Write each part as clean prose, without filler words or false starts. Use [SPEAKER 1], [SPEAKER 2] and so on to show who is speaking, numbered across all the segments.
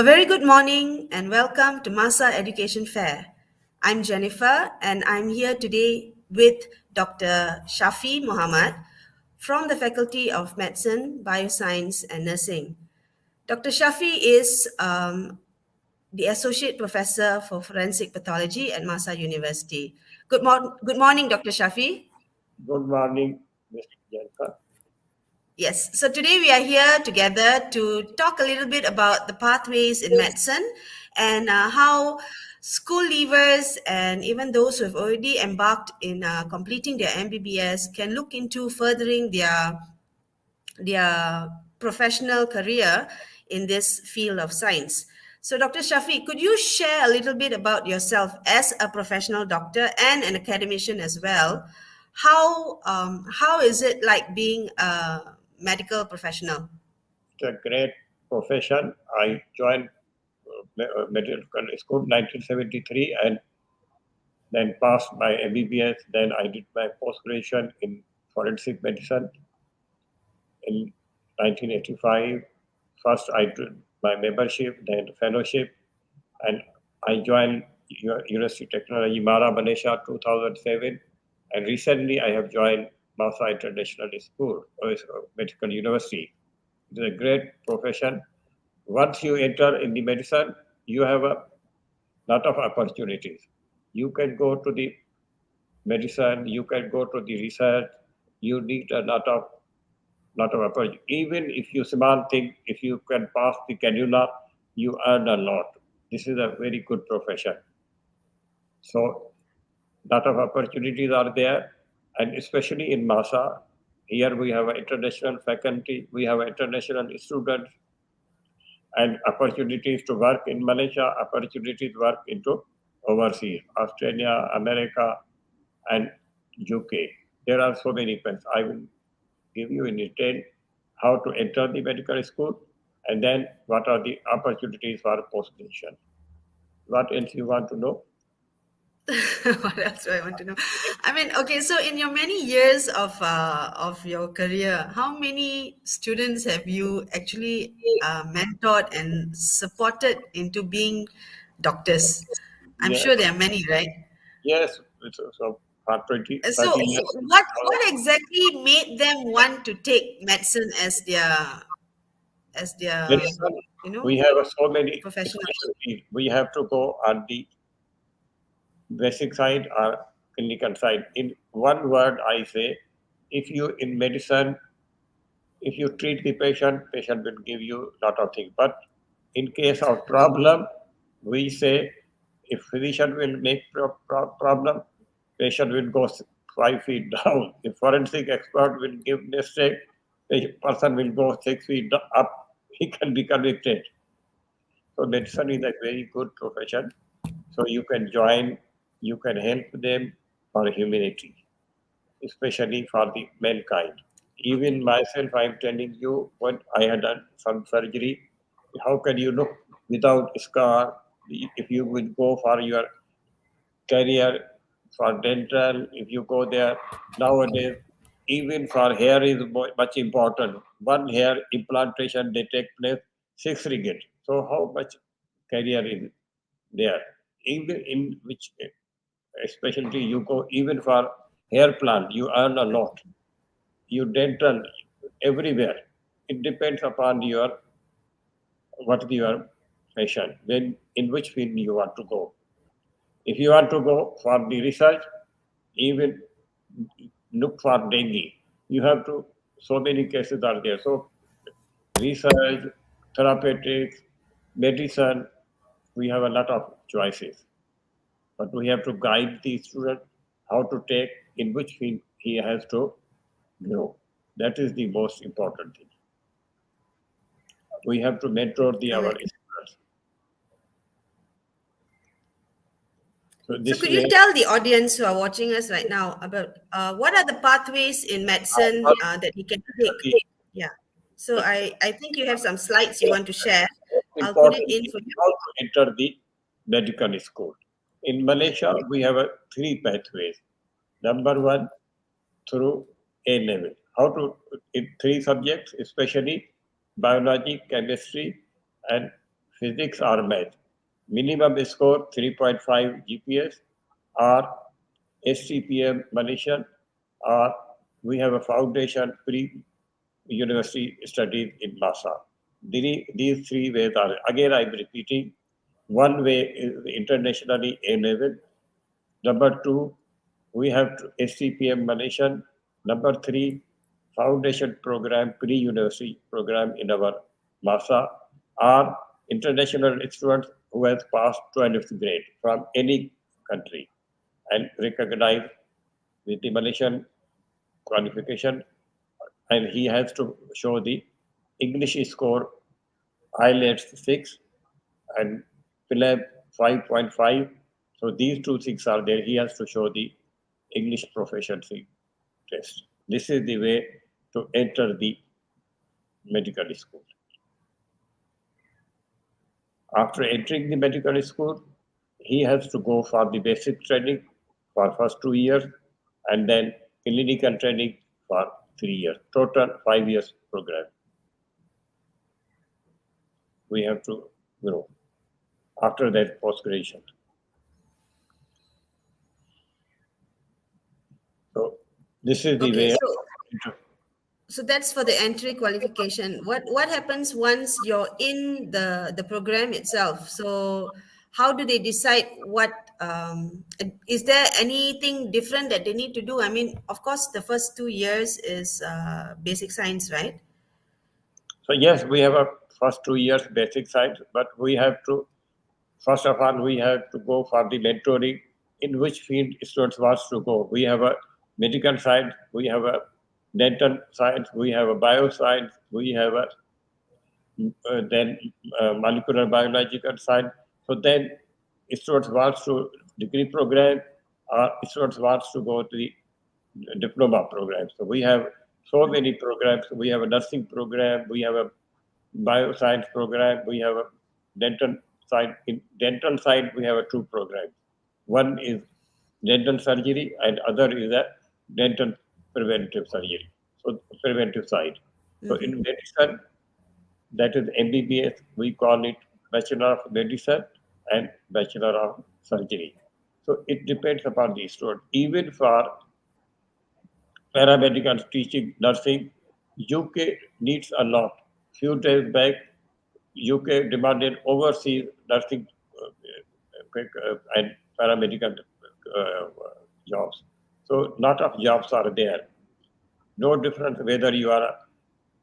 [SPEAKER 1] A very good morning and welcome to MAHSA Education Fair. I'm Jennifer and I'm here today with Dr. Shafi Muhammad from the Faculty of Medicine, Bioscience and Nursing. Dr. Shafi is the Associate Professor for Forensic Pathology at MAHSA University. Good morning, Dr. Shafi.
[SPEAKER 2] Good morning, Mr. Jennifer.
[SPEAKER 1] Yes, so today we are here together to talk a little bit about the pathways in medicine and how school leavers and even those who have already embarked in completing their MBBS can look into furthering their professional career in this field of science. So, Dr. Shafi, could you share a little bit about yourself as a professional doctor and an academician as well? How is it like being a medical professional?
[SPEAKER 2] It's a great profession. I joined medical school in 1973 and then passed my MBBS. Then I did my post-graduation in forensic medicine in 1985. First, I did my membership, then fellowship, and I joined University of Technology, Mara, Malaysia, 2007. And recently, I have joined MAHSA International School, Medical University. It is a great profession. Once you enter in the medicine, you have a lot of opportunities. You can go to the medicine, you can go to the research. You need a lot of opportunity. Even if you small thing, if you can pass the cannula, you earn a lot. This is a very good profession. So, lot of opportunities are there, and especially in MAHSA, here we have an international faculty, we have international students, and opportunities to work in Malaysia, opportunities to work into overseas, Australia, America, and UK. There are so many plans. I will give you in detail how to enter the medical school and then what are the opportunities for post-graduation. What else you want to know?
[SPEAKER 1] What else do I want to know? I mean, okay, so in your many years of your career, how many students have you actually mentored and supported into being doctors? I'm
[SPEAKER 2] Yes,
[SPEAKER 1] sure there are many, right?
[SPEAKER 2] yes. So for 20,
[SPEAKER 1] So
[SPEAKER 2] 30 years,
[SPEAKER 1] what exactly made them want to take medicine as their
[SPEAKER 2] medicine,
[SPEAKER 1] you know
[SPEAKER 2] we have so many
[SPEAKER 1] professional?
[SPEAKER 2] specialties. We have to go on the basic side or clinical side. In one word, I say, if you in medicine, if you treat the patient, patient will give you lot of things. But in case of problem, we say if physician will make problem, patient will go 5 feet down. If forensic expert will give mistake, the person will go 6 feet up. He can be convicted. So medicine is a very good profession. So you can join, you can help them for humanity, especially for the mankind. Even myself, I'm telling you, when I had done some surgery, how can you look without scar? If you will go for your career, for dental, if you go there nowadays, even for hair is much important. One hair implantation they take place 6 ringgit. So how much career is there? Even in which specialty you go, even for hair plant, you earn a lot. You dental everywhere. It depends upon your what is your passion, when in which field you want to go. If you want to go for the research, even look for dengue. You have to so many cases are there. So research, therapeutics, medicine, we have a lot of choices. But we have to guide the student how to take in which field he has to grow. That is the most important thing. We have to mentor
[SPEAKER 1] All
[SPEAKER 2] our
[SPEAKER 1] right.
[SPEAKER 2] students. So
[SPEAKER 1] So
[SPEAKER 2] this
[SPEAKER 1] could you
[SPEAKER 2] way,
[SPEAKER 1] tell the audience who are watching us right now about what are the pathways in medicine
[SPEAKER 2] first,
[SPEAKER 1] that he can take?
[SPEAKER 2] the
[SPEAKER 1] Yeah. So I think you have some slides you want to share.
[SPEAKER 2] most
[SPEAKER 1] I'll put it
[SPEAKER 2] important
[SPEAKER 1] in
[SPEAKER 2] is
[SPEAKER 1] for you.
[SPEAKER 2] how to enter the medical school. In Malaysia, we have three pathways. Number one, through A level. How to in three subjects, especially biology, chemistry, and physics or math. Minimum score 3.5 GPS or SCPM Malaysian, or we have a foundation pre-university studies in MAHSA. These three ways are, again I'm repeating, one way is internationally enabled. Number two, we have SCPM Malaysian. Number three, foundation program, pre-university program in our MASA are international students who has passed 12th grade from any country and recognized with the Malaysian qualification, and he has to show the English score IELTS 6 and PhilEP 5.5. So these two things are there. He has to show the English proficiency test. This is the way to enter the medical school. After entering the medical school, he has to go for the basic training for first 2 years and then clinical training for 3 years. Total 5 years program. We have to grow. After that, post graduation. So this is the
[SPEAKER 1] Okay,
[SPEAKER 2] way.
[SPEAKER 1] so that's for the entry qualification. What happens once you're in the program itself? So how do they decide what is there anything different that they need to do? I mean, of course, the first 2 years is basic science, right?
[SPEAKER 2] So yes, we have a first 2 years basic science, but we have to first of all we have to go for the mentoring in which field students wants to go. We have a medical science, we have a dental science, we have a bioscience, we have a then molecular biological science. So then students wants to degree program or students wants to go to the diploma program. So we have so many programs. We have a nursing program, we have a bioscience program, we have a dental side. In dental side, we have a two programs. One is dental surgery and other is a dental preventive surgery. So preventive side. So in medicine, that is MBBS, we call it Bachelor of Medicine and Bachelor of Surgery. So it depends upon the student. Even for paramedical teaching, nursing, UK needs a lot. Few days back, UK demanded overseas nursing and paramedical uh, jobs. So lot of jobs are there. No difference whether you are a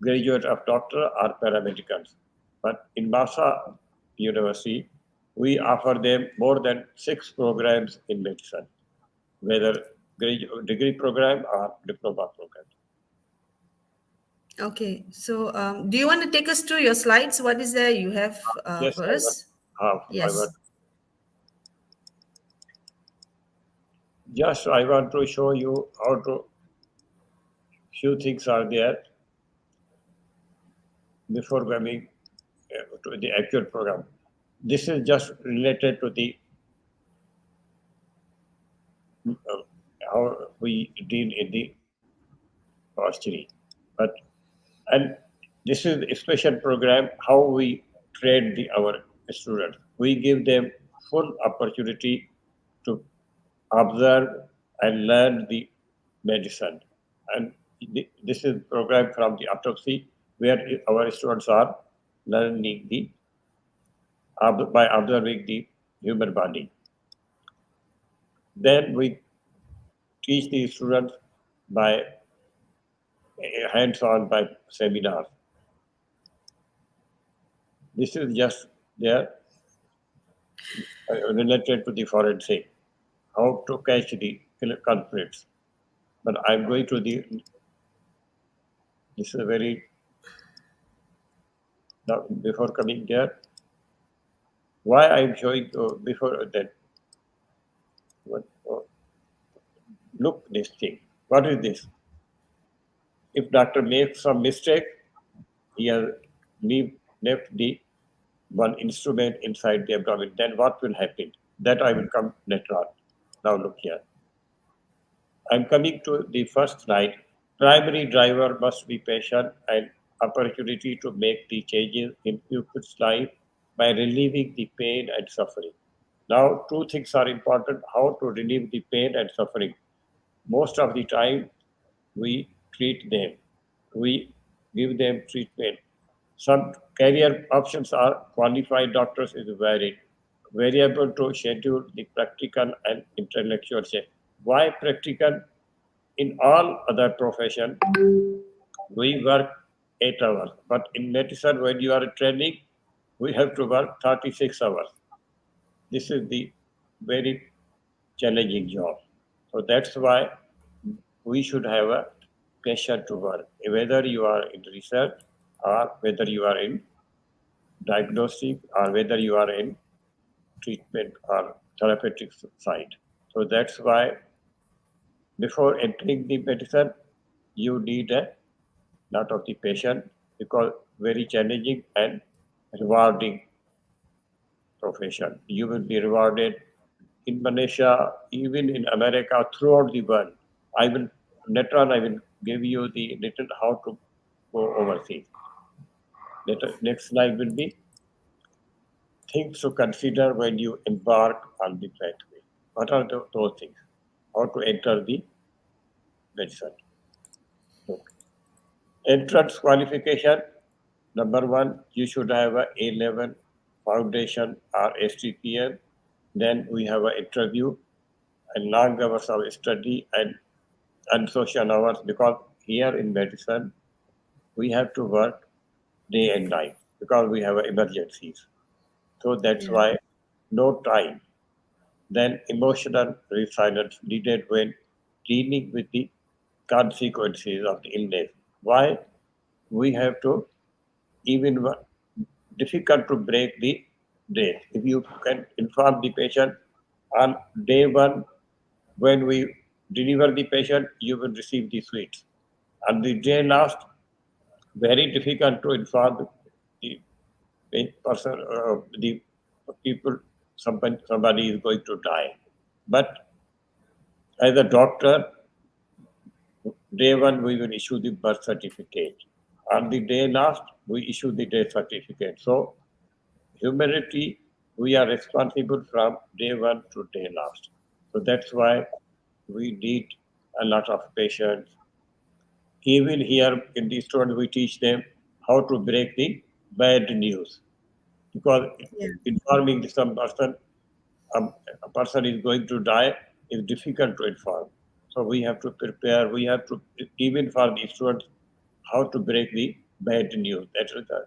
[SPEAKER 2] graduate of doctor or paramedicals. But in MAHSA University, we offer them more than 6 programs in medicine, whether degree program or diploma program.
[SPEAKER 1] Okay, so do you want to take us through your slides? What is there you have
[SPEAKER 2] Yes,
[SPEAKER 1] for
[SPEAKER 2] I want.
[SPEAKER 1] us?
[SPEAKER 2] I want
[SPEAKER 1] Yes.
[SPEAKER 2] just I want to show you how to few things are there before coming to the actual program. This is just related to the uh, how we deal in the forestry, but and this is a special program how we train our students. We give them full opportunity to observe and learn the medicine. And this is program from the autopsy where our students are learning the by observing the human body. Then we teach the students by hands-on by seminars. This is just there related to the forensic, how to catch the culprits. But I'm going to the, this is a very, now before coming there, why I'm showing before that, what, look this thing. What is this? If doctor makes some mistake, he has left the one instrument inside the abdomen, then what will happen? That I will come later on. Now look here. I'm coming to the first slide. Primary driver must be patient and opportunity to make the changes in pupil's life by relieving the pain and suffering. Now, two things are important: how to relieve the pain and suffering. Most of the time, we treat them, we give them treatment. Some career options are qualified doctors is variable to schedule the practical and intellectual check. Why practical? In all other profession, we work 8 hours, but in medicine, when you are training, we have to work 36 hours. This is the very challenging job. So that's why we should have a passion to work, whether you are in research or whether you are in diagnostic or whether you are in treatment or therapeutic side. So that's why before entering the medicine, you need a lot of the patient because very challenging and rewarding profession. You will be rewarded in Malaysia, even in America, throughout the world. I will later on I will give you the little how to go overseas. Next slide will be things to consider when you embark on the pathway. What are those things? How to enter the medicine? Okay. Entrance qualification. Number one, you should have a A level foundation or STPM. Then we have an interview and long hours of study and unsocial hours because here in medicine we have to work day and night because we have emergencies. So that's
[SPEAKER 1] Yeah.
[SPEAKER 2] why no time. Then emotional resilience needed when dealing with the consequences of the illness. Why? We have to even difficult to break the date. If you can inform the patient on day one, when we deliver the patient, you will receive the sweets. On the day last, very difficult to inform the person, the people, somebody is going to die. But as a doctor, day one we will issue the birth certificate. On the day last, we issue the death certificate. So humanity, we are responsible from day one to day last. So that's why we need a lot of patience. Even here in the student, we teach them how to break the bad news because
[SPEAKER 1] Yeah.
[SPEAKER 2] informing some person, a person is going to die is difficult to inform. So we have to prepare. We have to even for the students how to break the bad news. That is the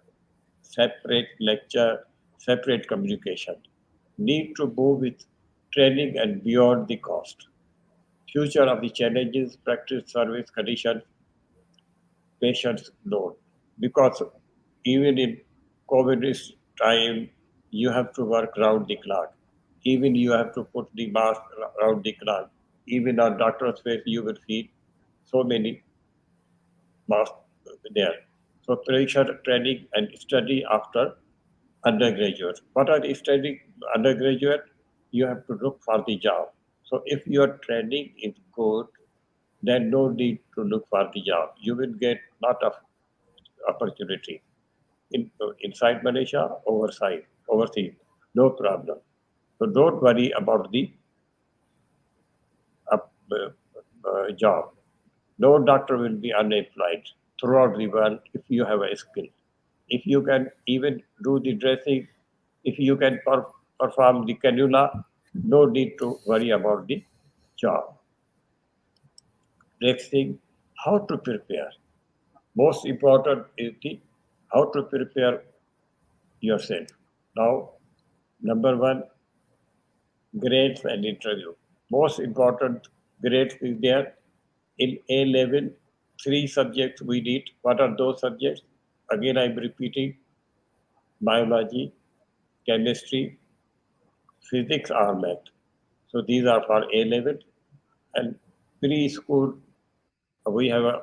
[SPEAKER 2] separate lecture, separate communication. Need to move with training and beyond the cost. Future of the challenges, practice, service, conditions, patients load. Because even in COVID time, you have to work round the clock. Even you have to put the mask around the clock. Even on doctor's face, you will see so many masks there. So pressure training and study after undergraduate. What are the studying undergraduate? You have to look for the job. So if your training is good, then no need to look for the job. You will get lot of opportunity inside Malaysia, overseas, no problem. So don't worry about the job. No doctor will be unemployed throughout the world if you have a skill. If you can even do the dressing, if you can perform the cannula, no need to worry about the job. Next thing, how to prepare. Most important is the how to prepare yourself. Now, number one, grades and interview. Most important grades is there in A level. Three subjects we need. What are those subjects? Again, I'm repeating: biology, chemistry, physics, or math. So these are for A level. And preschool, we have a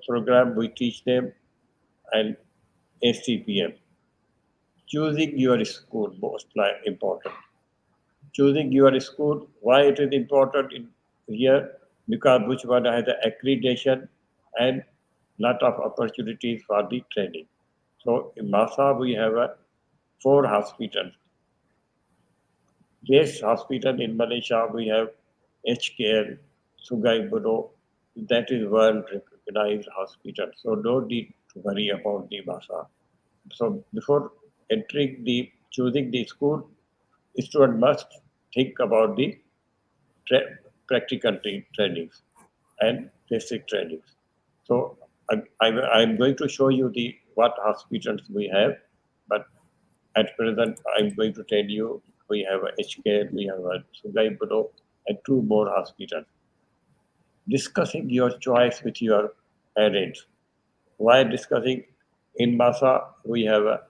[SPEAKER 2] program we teach them, and STPM. Choosing your school most important. Choosing your school, why it is important in here? Because which one has the accreditation and lot of opportunities for the training. So in MAHSA we have a four hospitals. Best hospital in Malaysia, we have HKL, Sungai Buloh. That is world recognized hospital. So no need to worry about the MAHSA. So before entering the choosing the school, student must think about the tra- practical trainings and basic trainings. So I'm going to show you the what hospitals we have, but at present I'm going to tell you we have a HK, we have a Sungai Buloh, and two more hospitals. Discussing your choice with your parents. While discussing in MAHSA, we have a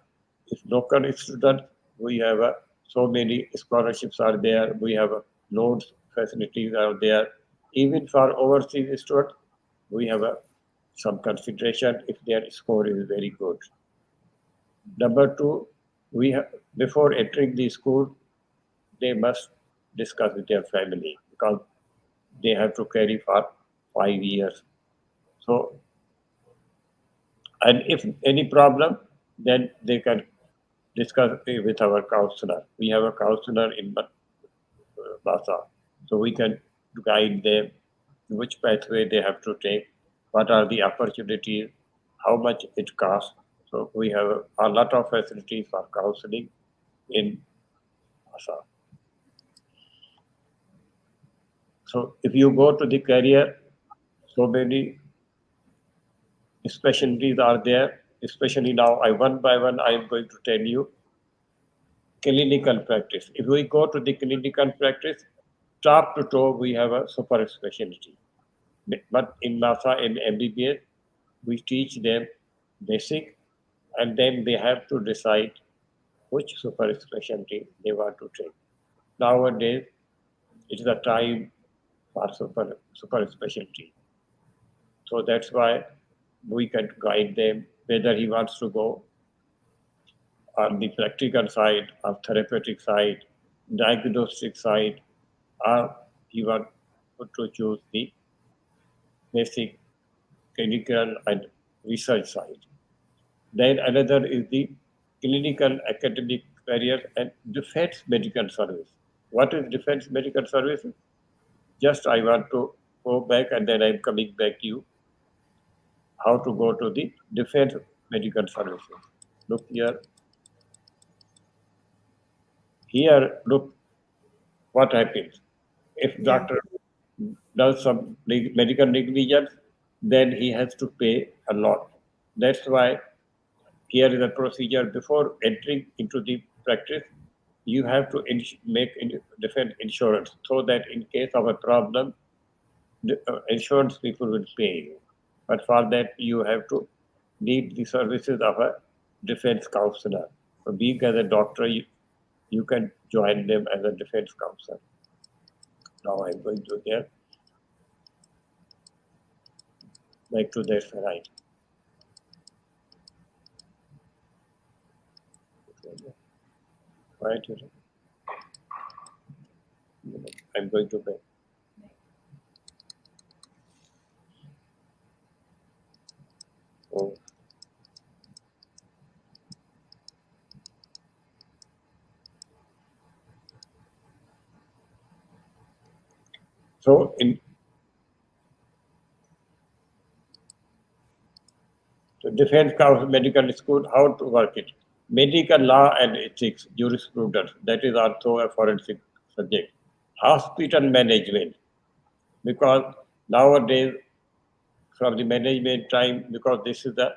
[SPEAKER 2] if local students, we have a, so many scholarships are there, we have a loans facilities are there. Even for overseas students, we have a, some consideration if their score is very good. Number two, we have, before entering the school, they must discuss with their family because they have to carry for 5 years. So, and if any problem, then they can discuss with our counselor. We have a counselor in Basa, so we can guide them which pathway they have to take, what are the opportunities, how much it costs. So we have a lot of facilities for counseling in Basa. So if you go to the career, so many specialties are there. Especially now, I one by one I am going to tell you clinical practice. If we go to the clinical practice, top to toe, we have a super specialty. But in MASA and MBBS, we teach them basic, and then they have to decide which super specialty they want to take. Nowadays, it is a time for super specialty. So that's why we can guide them whether he wants to go on the practical side, or therapeutic side, diagnostic side, or he wants to choose the basic clinical and research side. Then another is the clinical academic career and defense medical service. What is defense medical service? Just I want to go back and then I'm coming back to you how to go to the defense medical services. Look here. Here, look what happens. If
[SPEAKER 1] Yeah.
[SPEAKER 2] doctor does some medical negligence, then he has to pay a lot. That's why here is a procedure before entering into the practice. You have to make different insurance so that in case of a problem, the insurance people will pay you. But for that, you have to need the services of a defense counselor. So being as a doctor, you can join them as a defense counselor. Now I'm going to get back to that slide. Right. I'm going to back. So, so in the defense counsel medical school, how to work it? Medical law and ethics, jurisprudence, that is also a forensic subject. Hospital management, because nowadays from the management time, because this is the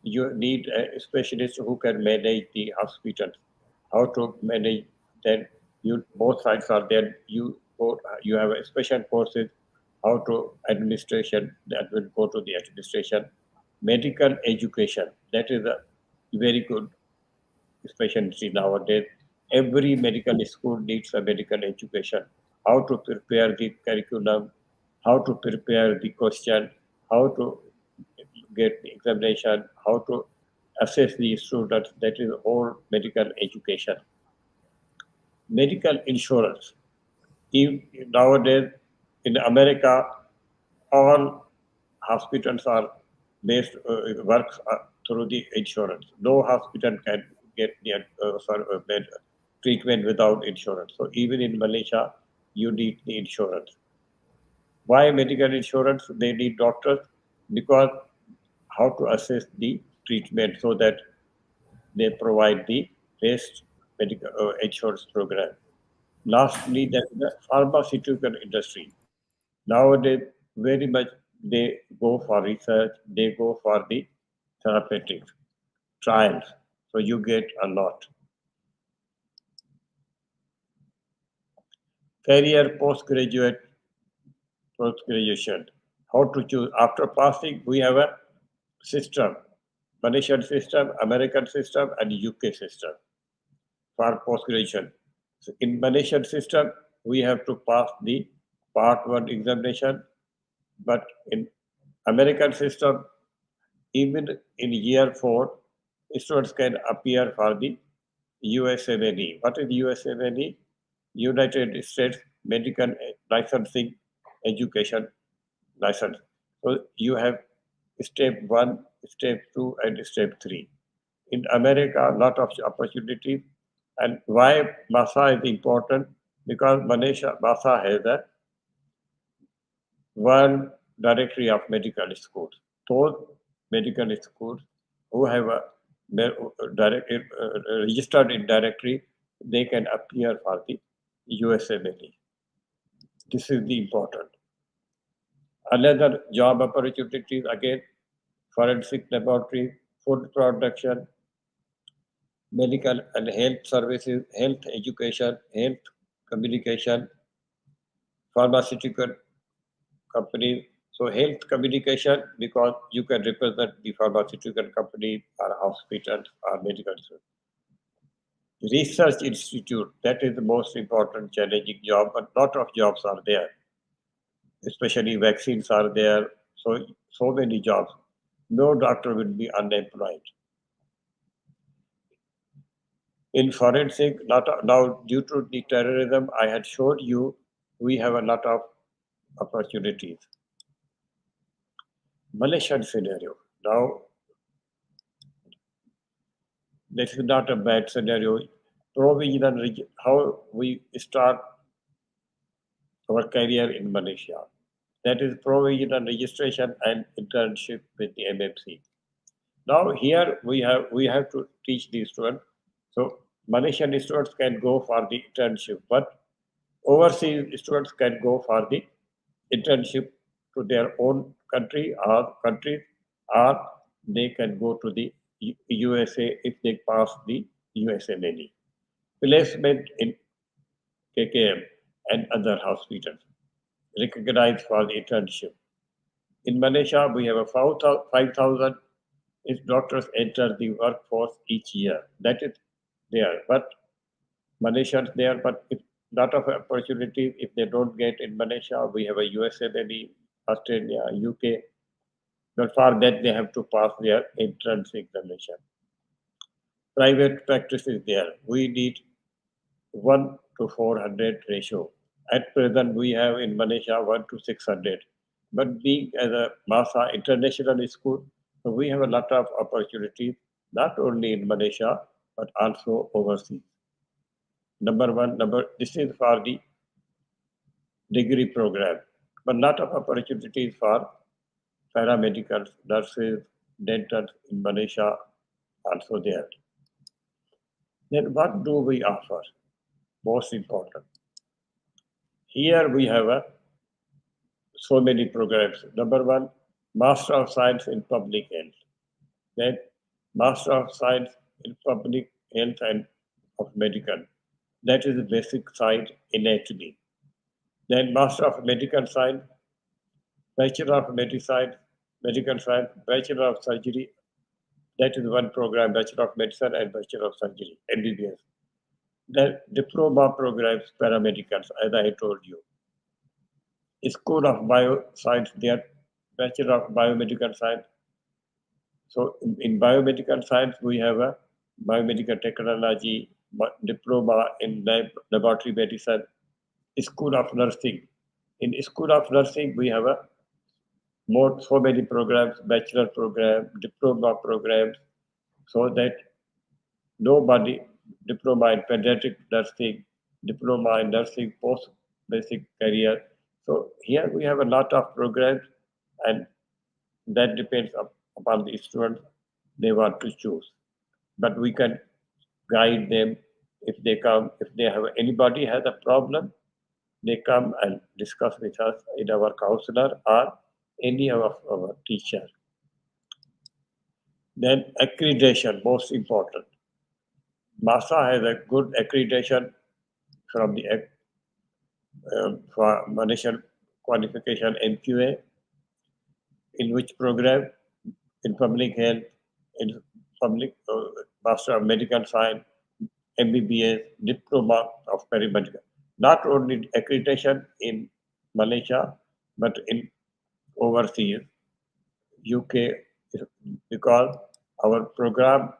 [SPEAKER 2] you need a specialist who can manage the hospitals. How to manage then you both sides are there. You have a special courses how to administration that will go to the administration. Medical education, that is a very good specialty nowadays. Every medical school needs a medical education. How to prepare the curriculum, how to prepare the question, how to get the examination, how to assess the students. That is all medical education. Medical insurance. Nowadays in America, all hospitals are based works through the insurance. No hospital can get treatment without insurance. So even in Malaysia, you need the insurance. Why medical insurance? They need doctors because how to assess the treatment so that they provide the best medical insurance program. Lastly, there is the pharmaceutical industry. Nowadays, very much they go for research, they go for the therapeutics trials. So you get a lot. Career post graduation. How to choose? After passing, we have a system, Malaysian system, American system, and UK system for post graduation. So in Malaysian system, we have to pass the Part 1 examination, but in American system, even in year 4, students can appear for the USMNE. What is USMNE? United States Medical Licensing Education License. So you have step 1, step 2, and step 3. In America, a lot of opportunities. And why MAHSA is important? Because Malaysia, MAHSA has a World Directory of Medical Schools. Those medical schools who have a registered in directory, they can appear for the USMLE. This is the important. Another job opportunities again, forensic laboratory, food production, medical and health services, health education, health communication, pharmaceutical companies. So health communication because you can represent the pharmaceutical company or hospitals or medical institute. Research institute, that is the most important challenging job, but lot of jobs are there. Especially vaccines are there. So many jobs. No doctor will be unemployed. In forensic, now due to the terrorism, I had showed you we have a lot of opportunities. Malaysian scenario. Now, this is not a bad scenario. Provisional, how we start our career in Malaysia. That is provisional registration and internship with the MMC. Now here we have to teach the students. So Malaysian students can go for the internship, but overseas students can go for the internship to their own country or countries, or they can go to the USA if they pass the USMLE. Placement in KKM and other hospitals recognized for the internship. In Malaysia, we have a 5,000 doctors enter the workforce each year. That is there, but Malaysians there, but if lot of opportunities if they don't get in Malaysia, we have a USMLE, Australia, UK. But for that, they have to pass their entrance examination. Private practice is there. We need 1 to 400 ratio. At present, we have in Malaysia 1 to 600. But being as a MAHSA international school, so we have a lot of opportunities, not only in Malaysia, but also overseas. This is for the degree program, but lot of opportunities for paramedicals, nurses, dentists in Malaysia also there. Then what do we offer? Most important. Here we have so many programs. Number 1, Master of Science in Public Health. Then Master of Science in Public Health and of Medical. That is the basic side anatomy. Then Master of Medical Science, Bachelor of Medicine, Medical Science, Bachelor of Surgery. That is one program, Bachelor of Medicine and Bachelor of Surgery, MBBS. The diploma programs, paramedicals, as I told you. School of Bioscience, they are Bachelor of Biomedical Science. So in biomedical science, we have a biomedical technology, diploma in laboratory medicine, School of Nursing. In School of Nursing, we have so many programs, bachelor program, diploma programs, so that Nobody diploma in pediatric nursing, diploma in nursing, post basic career. So here we have a lot of programs, and that depends upon the students they want to choose. But we can guide them if they come. If they have anybody has a problem, they come and discuss with us in our counselor or any of our teacher. Then accreditation, most important. MAHSA has a good accreditation from the for national qualification MQA, in which program in public health, in public Master of Medical Science, MBBS, Diploma of Paramedical. Not only accreditation in Malaysia, but in overseas, UK, because our program,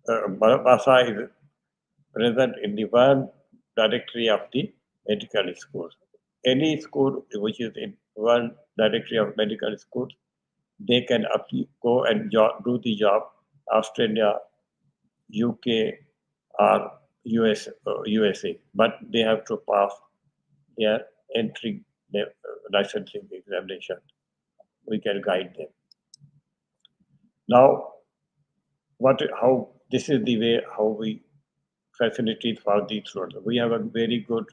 [SPEAKER 2] MASA, is present in the one directory of the medical schools. Any school which is in one directory of medical schools, they can go and do the job. Australia, UK, or USA, but they have to pass their entry licensing examination. We can guide them. Now, how this is the way how we facilitate for these students. We have a very good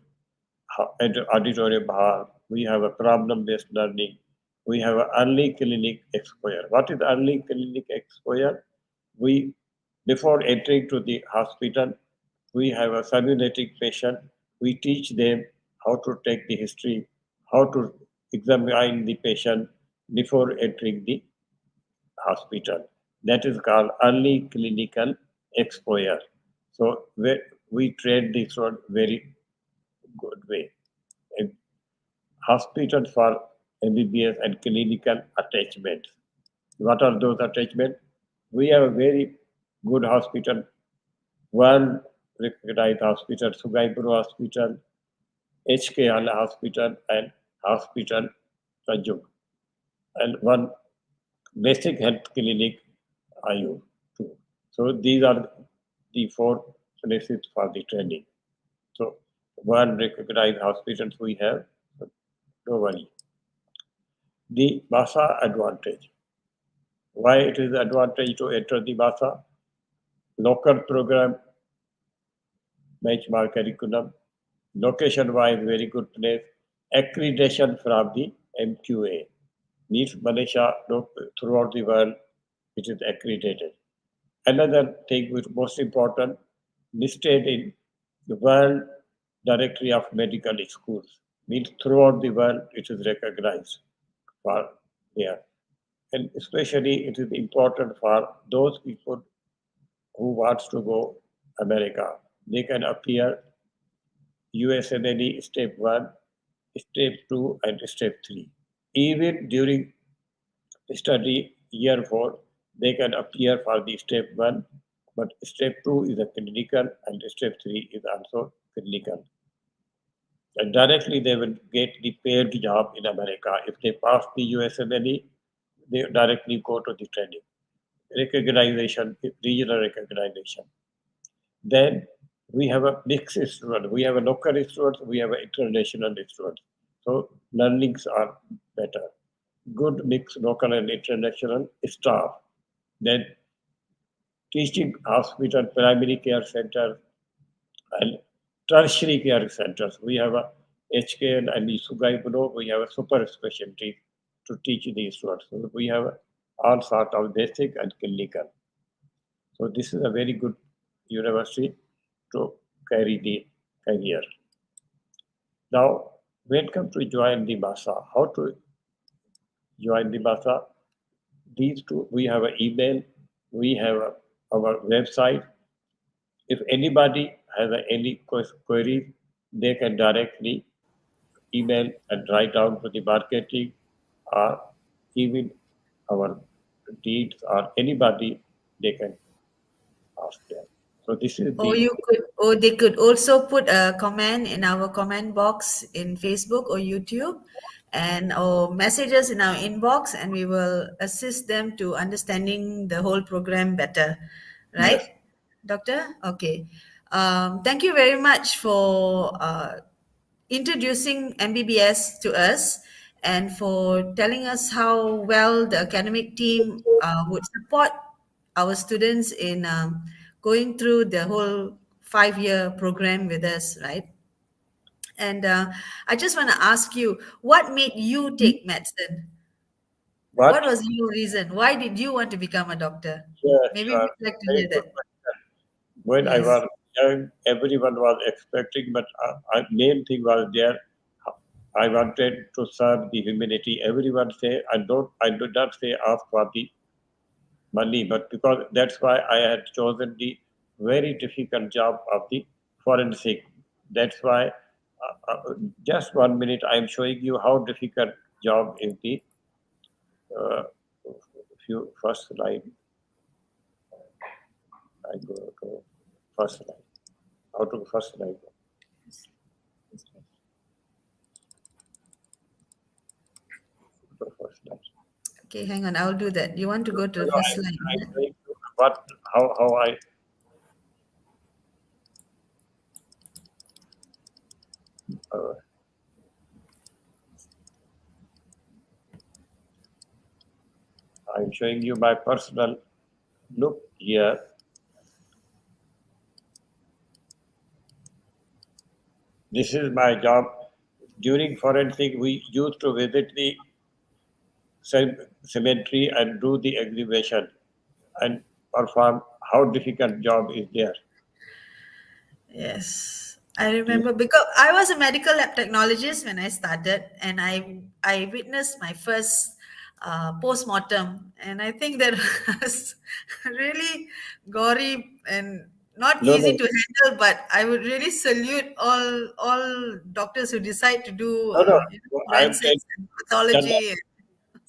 [SPEAKER 2] auditorium hall. We have a problem-based learning. We have an early clinic exposure. What is early clinic exposure? We, before entering to the hospital, we have a simulating patient. We teach them how to take the history, how to examine the patient before entering the hospital. That is called early clinical exposure. So we train this one very good way. And hospitals for MBBS and clinical attachments. What are those attachments? We have a very good hospital, one recognized hospital, Sugaipur Hospital, HK Hala Hospital, and Hospital Tanjung, and one basic health clinic, IU too. So these are the four places for the training. So one recognized hospitals we have, so no worry. The MASA advantage. Why it is advantage to enter the MASA? Local program, benchmark curriculum, location-wise very good place, accreditation from the MQA. Means Malaysia throughout the world it is accredited. Another thing which most important, listed in the World Directory of Medical Schools. Means throughout the world it is recognized for there. And especially it is important for those people who wants to go America. They can appear USMLE step 1, step 2, and step 3. Even during study year 4, they can appear for the step 1, but step 2 is a clinical and step 3 is also clinical. And directly they will get the paid job in America. If they pass the USMLE, they directly go to the training. Recognition, regional recognition. Then we have a mixed student. We have a local students, we have an international students. So learnings are better. Good mix local and international staff. Then teaching hospital, primary care center, and tertiary care centers. We have a HKN and Sugai below. We have a super specialty to teach these students. So we have all sort of basic and clinical. So this is a very good university to carry the career. Now, when come to join the MASA, how to join the MASA? These two, we have an email, we have our website. If anybody has any queries, they can directly email and write down to the marketing or even our deeds or anybody they can ask them. So this is
[SPEAKER 1] Or
[SPEAKER 2] the
[SPEAKER 1] they could also put a comment in our comment box in Facebook or YouTube, and or messages in our inbox, and we will assist them to understanding the whole program better,
[SPEAKER 2] yes.
[SPEAKER 1] right? Doctor? Okay. Thank you very much for introducing MBBS to us and for telling us how well the academic team would support our students in going through the whole 5 year program with us, right? And I just want to ask you, what made you take medicine? What
[SPEAKER 2] But
[SPEAKER 1] was your reason? Why did you want to become a doctor?
[SPEAKER 2] yes,
[SPEAKER 1] Maybe
[SPEAKER 2] sir,
[SPEAKER 1] we'd like to
[SPEAKER 2] very
[SPEAKER 1] hear
[SPEAKER 2] good
[SPEAKER 1] that.
[SPEAKER 2] question. When I
[SPEAKER 1] Yes.
[SPEAKER 2] was young, everyone was expecting, but main thing was there. I wanted to serve the humanity. Everyone say I do not say ask for the money, but because that's why I had chosen the very difficult job of the forensic. That's why, just 1 minute, I am showing you how difficult job is the uh, few first line. I go to first line. How to first line? To first line.
[SPEAKER 1] Okay, hang on. I'll do that. You want to go to
[SPEAKER 2] No,
[SPEAKER 1] the
[SPEAKER 2] no,
[SPEAKER 1] first line, is
[SPEAKER 2] I'm
[SPEAKER 1] it?
[SPEAKER 2] showing you what how uh, I'm showing you my personal look here. This is my job. During forensic, we used to visit the cemetery and do the exhibition and perform. How difficult job is there?
[SPEAKER 1] Yes. I remember because I was a medical lab technologist when I started, and I witnessed my first post-mortem, and I think that was really gory and not
[SPEAKER 2] No,
[SPEAKER 1] easy
[SPEAKER 2] no,
[SPEAKER 1] to handle. But I would really salute all doctors who decide to do
[SPEAKER 2] no, no. I'm telling.
[SPEAKER 1] forensics and pathology.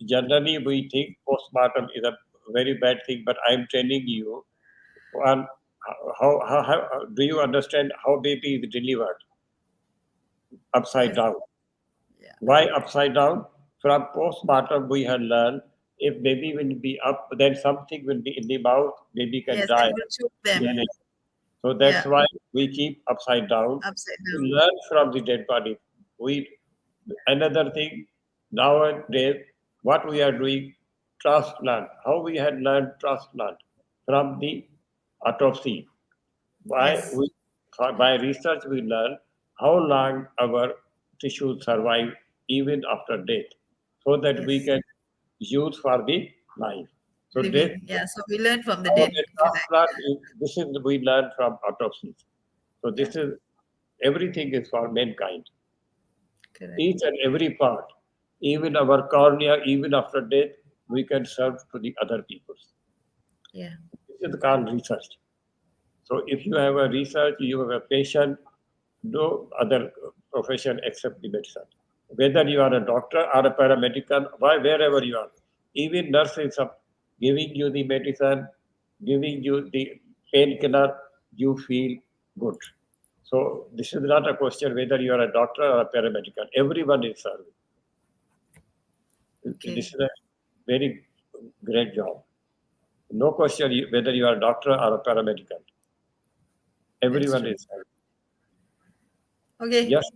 [SPEAKER 2] Generally, we think postmortem is a very bad thing, but I'm telling you, one, how do you understand how baby is delivered upside
[SPEAKER 1] Yes.
[SPEAKER 2] down?
[SPEAKER 1] Yeah.
[SPEAKER 2] Why upside down? From postmortem, we have learned if baby will be up, then something will be in the mouth, baby can
[SPEAKER 1] Yes,
[SPEAKER 2] die.
[SPEAKER 1] and will choke them.
[SPEAKER 2] Then so that's
[SPEAKER 1] Yeah,
[SPEAKER 2] why we keep upside down
[SPEAKER 1] upside
[SPEAKER 2] to
[SPEAKER 1] down.
[SPEAKER 2] learn from the dead body. We another thing nowadays what we are doing transplant. How we had learned transplant from the autopsy. By
[SPEAKER 1] Yes.
[SPEAKER 2] we by research we learn how long our tissues survive even after death, so that we
[SPEAKER 1] Yes.
[SPEAKER 2] can use for the life. So this
[SPEAKER 1] Living. Yeah. So we learn from the
[SPEAKER 2] our
[SPEAKER 1] dead, if you like.
[SPEAKER 2] transplant is this is we learn from autopsies. So
[SPEAKER 1] Yeah.
[SPEAKER 2] this is everything is for mankind.
[SPEAKER 1] Correct.
[SPEAKER 2] Each and every part, even our cornea, even after death, we can serve to the other peoples.
[SPEAKER 1] Yeah.
[SPEAKER 2] This is called research. So if you have a research, you have a patient, no other profession except the medicine. Whether you are a doctor or a paramedical, wherever you are, even nurses are giving you the medicine, giving you the painkiller, you feel good. So this is not a question whether you are a doctor or a paramedical. Everyone is serving. This
[SPEAKER 1] Okay.
[SPEAKER 2] is a very great job. No question whether you are a doctor or a paramedical.
[SPEAKER 1] That's
[SPEAKER 2] Everyone
[SPEAKER 1] true.
[SPEAKER 2] is serving.
[SPEAKER 1] Okay.
[SPEAKER 2] Yes,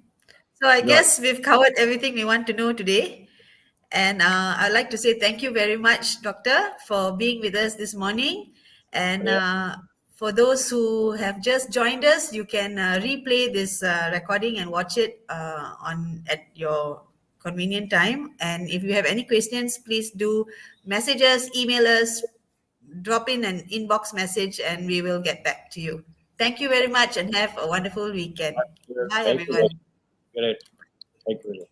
[SPEAKER 1] So I
[SPEAKER 2] you are.
[SPEAKER 1] guess we've covered everything we want to know today. And I'd like to say thank you very much, Doctor, for being with us this morning. And
[SPEAKER 2] Yeah.
[SPEAKER 1] for those who have just joined us, you can replay this recording and watch it on at your convenient time. And if you have any questions, please do message us, email us, drop in an inbox message, and we will get back to you. Thank you very much and have a wonderful weekend. Bye,
[SPEAKER 2] Thank you very
[SPEAKER 1] everyone.
[SPEAKER 2] great. Thank you very much.